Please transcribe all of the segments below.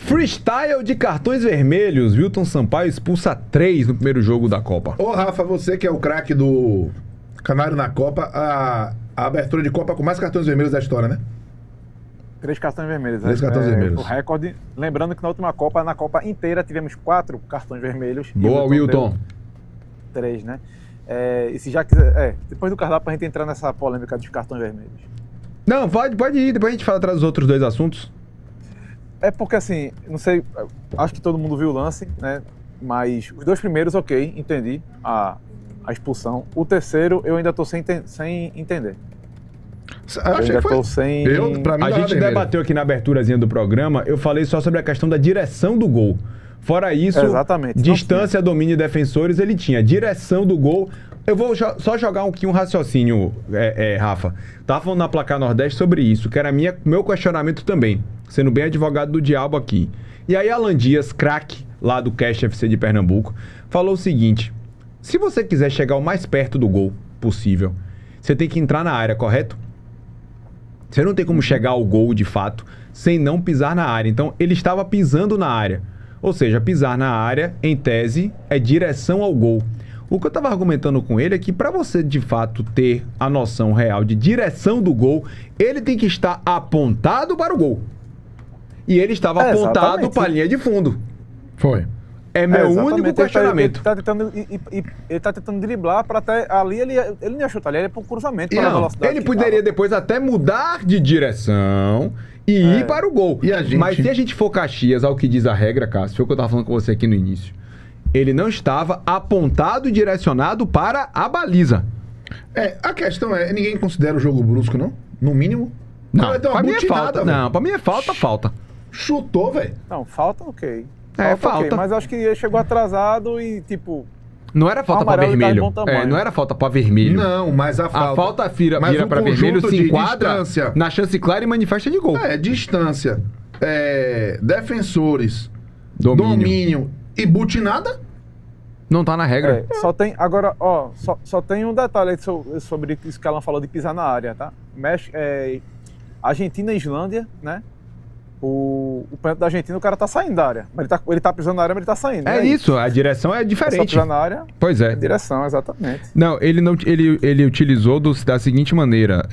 Freestyle de cartões vermelhos. Wilton Sampaio expulsa 3 no primeiro jogo da Copa. Ô, Rafa, você que é o craque do Canário na Copa, a abertura de Copa com mais cartões vermelhos da história, né? 3 cartões vermelhos. 3 cartões vermelhos. O recorde. Lembrando que na última Copa, na Copa inteira, tivemos 4 cartões vermelhos. Boa, Wilton. 3, né? E se já quiser. Depois do cardápio, pra gente entrar nessa polêmica dos cartões vermelhos. Não, pode ir. Depois a gente fala atrás dos outros 2 assuntos. É porque assim, não sei, acho que todo mundo viu o lance, né? Mas os 2 primeiros, ok, entendi a expulsão. O terceiro, eu ainda tô sem entender. Achei que foi. Pra mim, a gente debateu aqui na aberturazinha do programa, eu falei só sobre a questão da direção do gol. Fora isso, exatamente, distância, domínio e defensores, ele tinha. Direção do gol. Eu vou só jogar aqui um raciocínio, Rafa. Tava falando na Placar Nordeste sobre isso, que era meu questionamento também, sendo bem advogado do diabo aqui. E aí Alan Dias, craque lá do Cash FC de Pernambuco, falou o seguinte: se você quiser chegar o mais perto do gol possível, você tem que entrar na área, correto? Você não tem como chegar ao gol de fato sem não pisar na área. Então ele estava pisando na área. Ou seja, pisar na área, em tese, é direção ao gol. O que eu estava argumentando com ele é que para você de fato ter a noção real de direção do gol, ele tem que estar apontado para o gol. E ele estava apontado para a linha de fundo. Foi. É meu único questionamento. Ele tá tentando driblar para até ali, ele não ia chutar ali, ele ia pro cruzamento. Ele poderia depois até mudar de direção e ir para o gol. Mas se a gente for Caxias, ao que diz a regra, Cássio, foi o que eu estava falando com você aqui no início, ele não estava apontado e direcionado para a baliza. A questão é, ninguém considera o jogo brusco, não? No mínimo? Não, pra mim é falta. Não, pra mim é falta. Chutou, velho. Não, falta, ok. Falta. Okay, mas acho que ele chegou atrasado e, tipo... Não era falta pra vermelho. Não era falta pra vermelho. Não, mas a falta vira pra vermelho, se enquadra na chance clara e manifesta de gol. Distância. Defensores. Domínio. E butinada? Não tá na regra. Só tem... Agora, só tem um detalhe aí sobre isso que ela falou de pisar na área, tá? Argentina e Islândia, né? O pênalti da Argentina, o cara tá saindo da área. Mas ele tá pisando na área, mas ele tá saindo. Isso, a direção é diferente. Só pisar na área. Pois é. A direção, exatamente. Não, ele utilizou da seguinte maneira,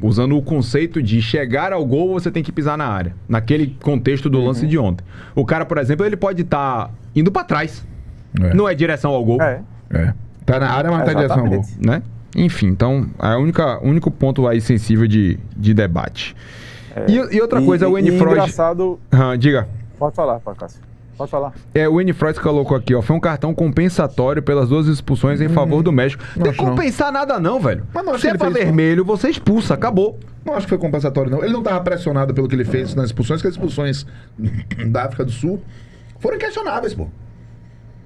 usando o conceito de chegar ao gol, você tem que pisar na área. Naquele contexto do lance de ontem. O cara, por exemplo, ele pode estar indo pra trás. Não é direção ao gol. Tá na área, mas não tá em direção ao gol. Né? Enfim, então, é o único ponto aí sensível de debate. E outra coisa, o N. Freud... engraçado... diga. Pode falar, Cássio. Pode falar. O N. Freud colocou aqui, foi um cartão compensatório pelas 2 expulsões em favor do México. Não tem que compensar nada não, velho. Se é pra vermelho, você expulsa, acabou. Não acho que foi compensatório, não. Ele não tava pressionado pelo que ele fez nas expulsões, que as expulsões da África do Sul foram questionáveis, pô.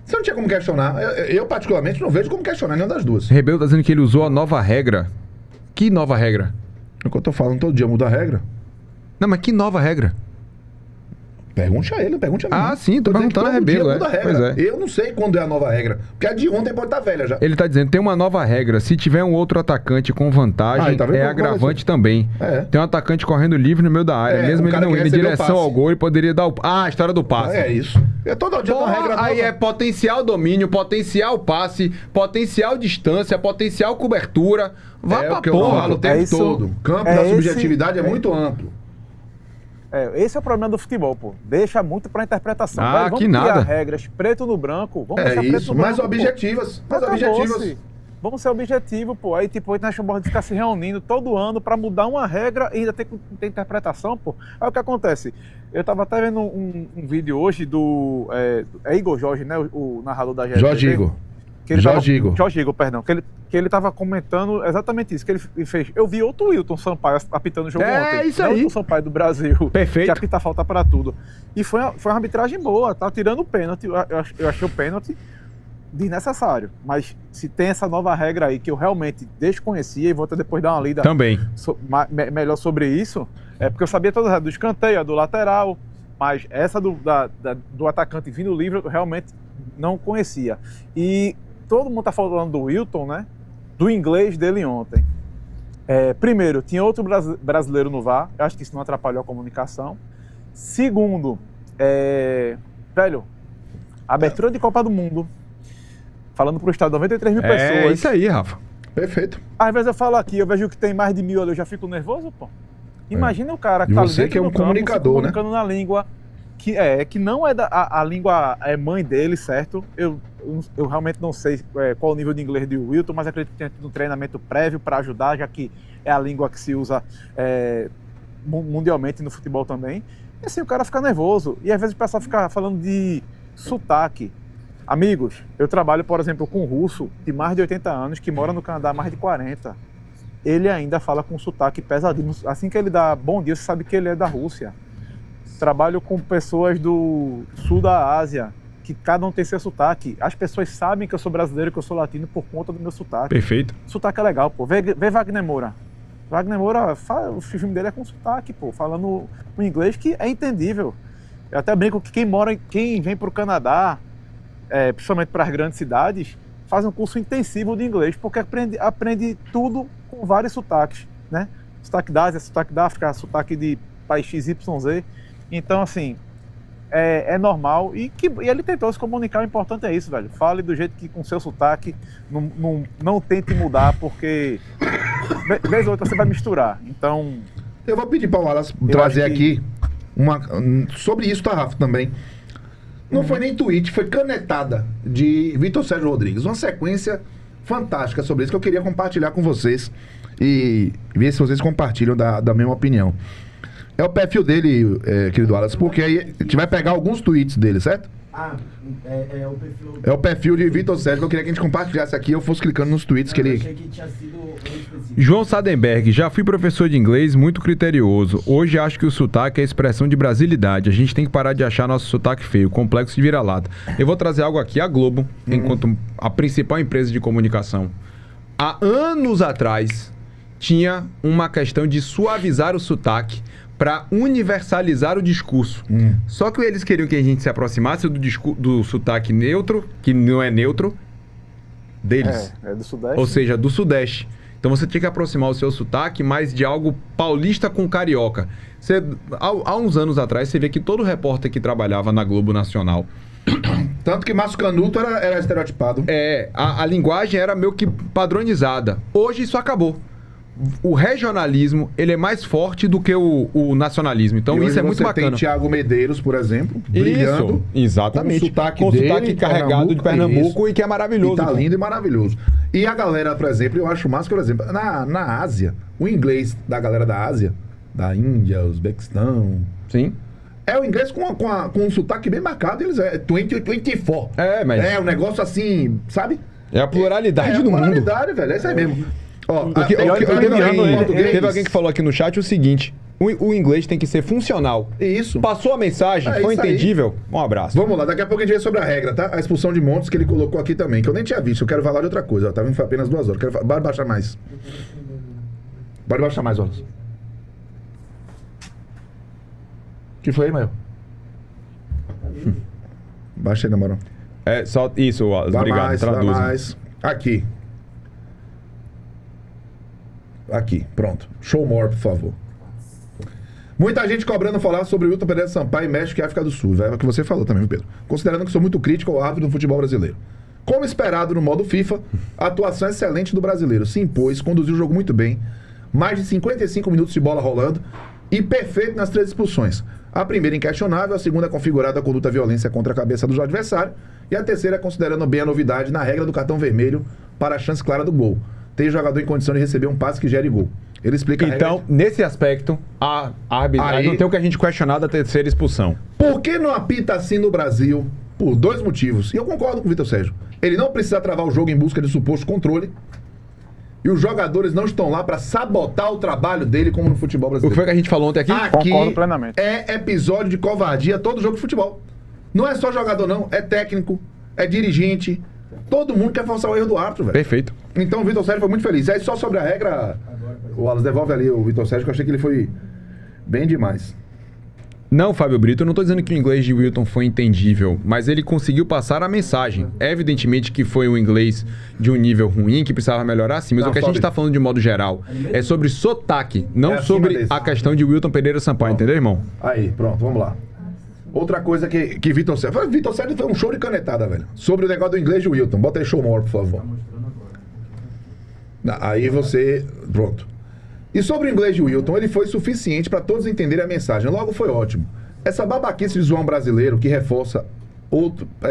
Você não tinha como questionar. Eu particularmente, não vejo como questionar nenhuma das duas. Rebelo tá dizendo que ele usou a nova regra. Que nova regra? É o que eu tô falando, todo dia muda a regra. Não, mas que nova regra? Pergunte a ele, pergunte a mim. Sim, tô perguntando a Rebelo. Eu não sei quando é a nova regra, porque a de ontem pode estar velha já. Ele tá dizendo, tem uma nova regra, se tiver um outro atacante com vantagem, agravante também. Tem um atacante correndo livre no meio da área, mesmo ele não indo em direção ao gol, ele poderia dar a história do passe. É isso. Todo dia uma regra nova. Aí é potencial domínio, potencial passe, potencial distância, potencial cobertura. Vá pra porra. Eu falo o tempo todo. O campo da subjetividade é muito amplo. Esse é o problema do futebol, pô. Deixa muito pra interpretação. Vamos criar regras preto no branco. Vamos deixar preto no branco. Mais objetivas. Vamos ser objetivos, pô. Aí, tipo, a gente de ficar se reunindo todo ano pra mudar uma regra e ainda ter interpretação, pô. Aí o que acontece? Eu tava até vendo um vídeo hoje do... Igor Jorge, né? O narrador da GTV. Jorge Igor. Jorge Igor, perdão. Que ele tava comentando exatamente isso que ele fez. Eu vi outro Wilton Sampaio apitando o jogo ontem. Isso aí. O Wilton Sampaio do Brasil. Perfeito. Que apita falta pra tudo. E foi uma arbitragem boa, tá tirando o pênalti. Eu achei o pênalti desnecessário. Mas se tem essa nova regra aí que eu realmente desconhecia e vou até depois dar uma lida também melhor sobre isso, porque eu sabia todas as do escanteio, do lateral, mas essa do atacante vindo livre eu realmente não conhecia. E todo mundo tá falando do Wilton, né? Do inglês dele ontem. Primeiro, tinha outro brasileiro no VAR. Eu acho que isso não atrapalhou a comunicação. Segundo, Velho, abertura de Copa do Mundo, falando pro estado 93 mil pessoas. É isso aí, Rafa. Perfeito. Às vezes eu falo aqui, eu vejo que tem mais de 1000 ali, eu já fico nervoso, pô. Imagina o cara que E tá você dentro que é um do campo, comunicador, se comunicando na língua que não é a língua é mãe dele, certo? Eu realmente não sei qual o nível de inglês de Wilton, mas acredito que tenha tido um treinamento prévio para ajudar, já que é a língua que se usa mundialmente no futebol também. E assim, o cara fica nervoso. E às vezes o pessoal fica falando de sotaque. Amigos, eu trabalho, por exemplo, com um russo de mais de 80 anos, que mora no Canadá há mais de 40. Ele ainda fala com sotaque pesadinho. Assim que ele dá bom dia, você sabe que ele é da Rússia. Trabalho com pessoas do sul da Ásia, que cada um tem seu sotaque. As pessoas sabem que eu sou brasileiro, que eu sou latino por conta do meu sotaque. Perfeito. Sotaque é legal, pô. Vê Wagner Moura. Wagner Moura, o filme dele é com sotaque, pô. Falando um inglês que é entendível. Eu até brinco que quem vem pro Canadá, principalmente para as grandes cidades, faz um curso intensivo de inglês, porque aprende tudo com vários sotaques, né? Sotaque da Ásia, sotaque da África, sotaque de país XYZ. Então, assim, é normal. E ele tentou se comunicar, o importante é isso, velho. Fale do jeito que com seu sotaque, não tente mudar, porque vez ou outra você vai misturar. Então... Eu vou pedir para o Wallace trazer aqui sobre isso, tá, Rafa, também. Não foi nem tweet, foi canetada de Vitor Sérgio Rodrigues. Uma sequência fantástica sobre isso que eu queria compartilhar com vocês e ver se vocês compartilham da mesma opinião. É o perfil dele, querido Wallace, porque aí a gente vai pegar alguns tweets dele, certo? O perfil... É o perfil de Vitor Sérgio que eu queria que a gente compartilhasse aqui. Eu fosse clicando nos tweets que ele... Eu achei que tinha sido específico. João Sadenberg, já fui professor de inglês muito criterioso. Hoje acho que o sotaque é a expressão de brasilidade. A gente tem que parar de achar nosso sotaque feio, complexo de vira-lata. Eu vou trazer algo aqui. A Globo, enquanto a principal empresa de comunicação, há anos atrás, tinha uma questão de suavizar o sotaque para universalizar o discurso. Só que eles queriam que a gente se aproximasse do sotaque neutro, que não é neutro, deles. É do Sudeste. Ou seja, do Sudeste. Então você tinha que aproximar o seu sotaque mais de algo paulista com carioca. Há uns anos atrás, você vê que todo repórter que trabalhava na Globo Nacional... Tanto que Márcio Canuto era estereotipado. A linguagem era meio que padronizada. Hoje isso acabou. O regionalismo, ele é mais forte do que o nacionalismo. Então isso é muito bacana. Tem Thiago Medeiros, por exemplo, brilhando. Isso, exatamente. Com o sotaque carregado de Pernambuco e que é maravilhoso. E tá lindo e maravilhoso. E a galera, por exemplo, eu acho massa, por exemplo, na Ásia, o inglês da galera da Ásia, da Índia, Uzbequistão... Sim. É o inglês com um sotaque bem marcado, eles 24. Mas... É um negócio assim, sabe? É a pluralidade do mundo. É a pluralidade, velho, é isso aí mesmo. Ó, teve alguém que falou aqui no chat o seguinte: o inglês tem que ser funcional. Isso. Passou a mensagem, foi entendível. Um abraço. Vamos lá, daqui a pouco a gente vê sobre a regra, tá? A expulsão de Montes que ele colocou aqui também, que eu nem tinha visto. Eu quero falar de outra coisa. Ó, tá vendo apenas 2 horas. Bora baixar mais. Bora baixar mais horas. O que foi aí, Mael? Baixa aí, na moral. Só isso, Wallace. Obrigado. Traduz. Mais. Aqui. Aqui, pronto. Show more, por favor. Muita gente cobrando falar sobre o Wilton Pereira Sampaio, México e África do Sul. É o que você falou também, Pedro. Considerando que sou muito crítico ao árbitro do futebol brasileiro. Como esperado no modo FIFA, a atuação excelente do brasileiro se impôs, conduziu o jogo muito bem, mais de 55 minutos de bola rolando e perfeito nas 3 expulsões. A primeira inquestionável, a segunda configurada a conduta violência contra a cabeça do adversário e a terceira considerando bem a novidade na regra do cartão vermelho para a chance clara do gol. Tem jogador em condição de receber um passe que gere gol. Ele explica então, nesse aspecto, a arbitragem não tem o que a gente questionar da terceira expulsão. Por que não apita assim no Brasil? Por 2 motivos. E eu concordo com o Vitor Sérgio. Ele não precisa travar o jogo em busca de suposto controle. E os jogadores não estão lá para sabotar o trabalho dele como no futebol brasileiro. O que foi que a gente falou ontem aqui? Concordo plenamente. É episódio de covardia todo jogo de futebol. Não é só jogador não, é técnico, é dirigente. Todo mundo quer forçar o erro do árbitro, velho. Perfeito. Então o Vitor Sérgio foi muito feliz. Aí só sobre a regra, o Wallace devolve ali o Vitor Sérgio, que eu achei que ele foi bem demais. Não, Fábio Brito, eu não estou dizendo que o inglês de Wilton foi entendível, mas ele conseguiu passar a mensagem. É evidentemente que foi um inglês de um nível ruim, que precisava melhorar sim, mas o que a gente está falando de modo geral é sobre sotaque, não sobre a questão de Wilton Pereira Sampaio, entendeu, irmão? Aí, pronto, vamos lá. Outra coisa que Vitor Sérgio... Vitor Sérgio foi um show de canetada, velho. Sobre o negócio do inglês de Wilton. Bota aí show more, por favor. Aí você... Pronto. E sobre o inglês de Wilton, ele foi suficiente para todos entenderem a mensagem. Logo foi ótimo. Essa babaquice de zoar um brasileiro que reforça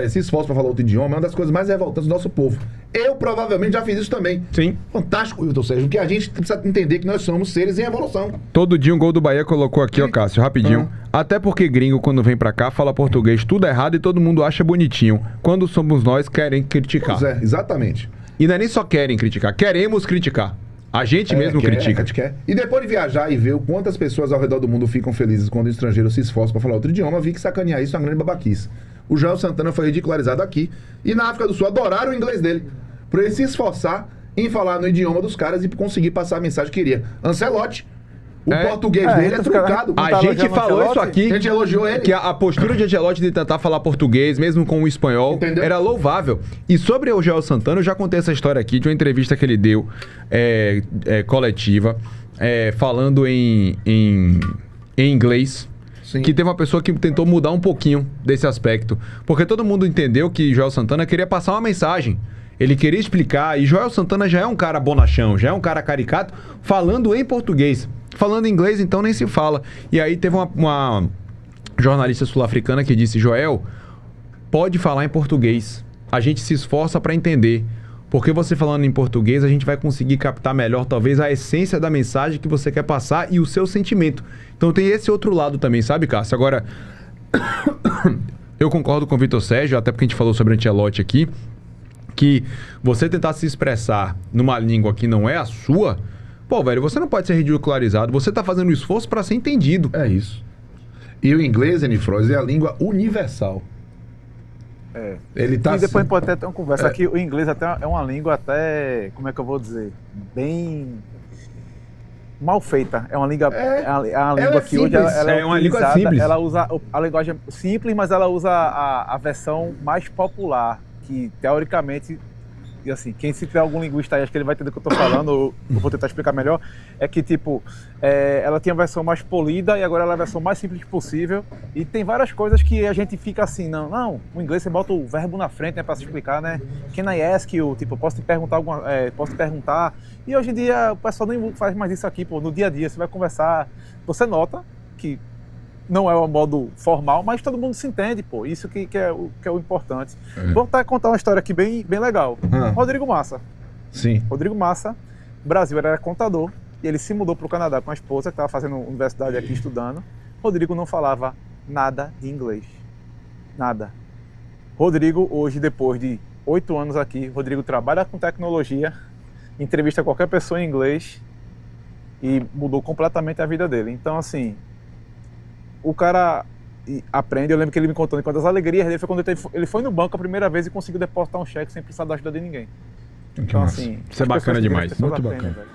se esforça para falar outro idioma é uma das coisas mais revoltantes do nosso povo. Eu provavelmente já fiz isso também. Sim. Fantástico, Wilton Sérgio. Porque a gente precisa entender que nós somos seres em evolução. Todo dia um gol do Bahia colocou aqui, ó, Cássio, rapidinho. Até porque gringo, quando vem pra cá, fala português tudo errado e todo mundo acha bonitinho. Quando somos nós, querem criticar. Pois é, exatamente. E não é nem só querem criticar, queremos criticar. A gente mesmo critica. A gente quer. E depois de viajar e ver o quantas pessoas ao redor do mundo ficam felizes quando o estrangeiro se esforça para falar outro idioma, vi que sacanear isso é uma grande babaquice. O Joel Santana foi ridicularizado aqui. E na África do Sul adoraram o inglês dele. Por ele se esforçar em falar no idioma dos caras e conseguir passar a mensagem que queria. Ancelotti, o português dele é truncado. A gente falou isso aqui. A gente elogiou ele. Que a postura de Ancelotti de tentar falar português, mesmo com o espanhol, Entendeu? era louvável. E sobre o Joel Santana, eu já contei essa história aqui de uma entrevista que ele deu coletiva, falando em inglês. Sim. Que teve uma pessoa que tentou mudar um pouquinho desse aspecto. Porque todo mundo entendeu que Joel Santana queria passar uma mensagem. Ele queria explicar. E Joel Santana já é um cara bonachão, já é um cara caricato, falando em português. Falando em inglês, então, nem se fala. E aí teve uma jornalista sul-africana que disse: Joel, pode falar em português. A gente se esforça para entender. Porque você falando em português, a gente vai conseguir captar melhor, talvez, a essência da mensagem que você quer passar e o seu sentimento. Então tem esse outro lado também, sabe, Cássio? Agora, eu concordo com o Vitor Sérgio, até porque a gente falou sobre Ancelotti aqui, que você tentar se expressar numa língua que não é a sua, pô, velho, você não pode ser ridicularizado, você tá fazendo um esforço para ser entendido. É isso. E o inglês, Enifroz, é a língua universal. Ele tá e depois a assim. gente pode até ter uma conversa aqui. O inglês até é uma língua até, como é que eu vou dizer, bem mal feita. É uma língua, é uma língua que hoje ela é uma língua utilizada, simples. ela usa a linguagem simples, mas ela usa a versão mais popular, que teoricamente, e assim, quem se tiver algum linguista aí, acho que ele vai entender o que eu tô falando, eu vou tentar explicar melhor, é que tipo, ela tinha a versão mais polida e agora ela é a versão mais simples possível, e tem várias coisas que a gente fica assim, não, no inglês você bota o verbo na frente, né, pra se explicar, né, can I ask you, tipo, posso te perguntar posso te perguntar, e hoje em dia o pessoal nem faz mais isso aqui, pô, no dia a dia, você vai conversar, você nota que não é o modo formal, mas todo mundo se entende, pô. Isso que é o importante. Vou contar uma história aqui bem legal. Rodrigo Massa. Sim. Rodrigo Massa, Brasil, era contador, e ele se mudou para o Canadá com a esposa, que estava fazendo universidade aqui estudando. Rodrigo não falava nada de inglês. Nada. Rodrigo, hoje, depois de 8 anos aqui, Rodrigo trabalha com tecnologia, entrevista qualquer pessoa em inglês e mudou completamente a vida dele. Então, assim, o cara aprende. Eu lembro que ele me contou que uma das alegrias dele foi quando ele foi no banco a primeira vez e conseguiu depositar um cheque sem precisar da ajuda de ninguém. Então, assim, isso é bacana demais. Muito Muito bacana. bacana.